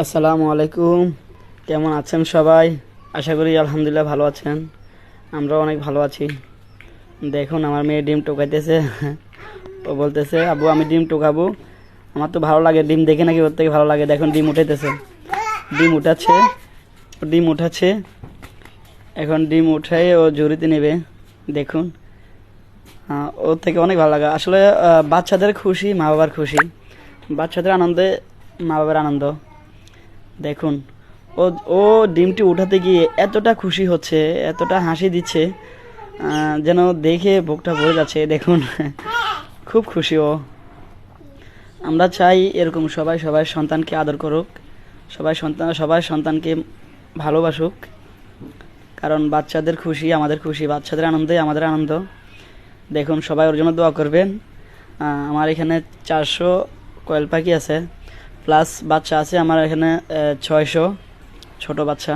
আসসালামু আলাইকুম। কেমন আছেন সবাই? আশা করি আলহামদুলিল্লাহ ভালো আছেন। আমরা অনেক ভালো আছি। দেখুন আমার মেয়ে ডিম টোকাইতেছে। ও বলতেছে আব্বু আমি ডিম টোকাবো। আমার তো ভালো লাগে ডিম দেখে, নাকি ওর থেকে ভালো লাগে। দেখুন ডিম উঠাইতেছে, ডিম উঠাচ্ছে, ও ডিম উঠাচ্ছে। এখন ডিম উঠাই ও ঝুড়িতে নেবে। দেখুন ওর থেকে অনেক ভালো লাগে আসলে। বাচ্চাদের খুশি মা বাবার খুশি, বাচ্চাদের আনন্দে মা বাবার আনন্দ। দেখুন ও ও ডিমটি উঠাতে গিয়ে এতটা খুশি হচ্ছে, এতটা হাসি দিচ্ছে, যেন দেখে বুকটা ভরে যাচ্ছে। দেখুন খুব খুশি ও। আমরা চাই এরকম সবাই সবাই সন্তানকে আদর করুক, সবাই সন্তানকে ভালোবাসুক। কারণ বাচ্চাদের খুশি আমাদের খুশি, বাচ্চাদের আনন্দে আমাদের আনন্দ। দেখুন সবাই ওর জন্য দোয়া করবেন। আমার এখানে 400 কোয়েল পাখি আছে, প্লাস বাচ্চা আছে আমার এখানে 600 ছোট বাচ্চা।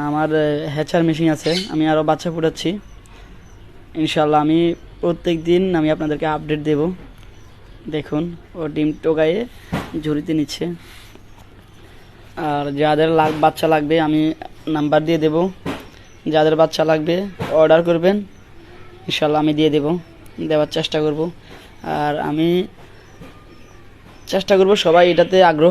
আমার হ্যাচার মেশিন আছে, আমি আরও বাচ্চা ফুটাচ্ছি। ইনশাল্লাহ আমি প্রত্যেক দিন আমি আপনাদেরকে আপডেট দেব। দেখুন ও ডিম টোকায়ে ঝুড়িতে নিচ্ছে। আর যাদের বাচ্চা লাগবে আমি নাম্বার দিয়ে দেব, যাদের বাচ্চা লাগবে অর্ডার করবেন, ইনশাল্লাহ আমি দিয়ে দেওয়ার চেষ্টা করব। আর আমি চেষ্টা করব সবাই এটাতে আগ্রহ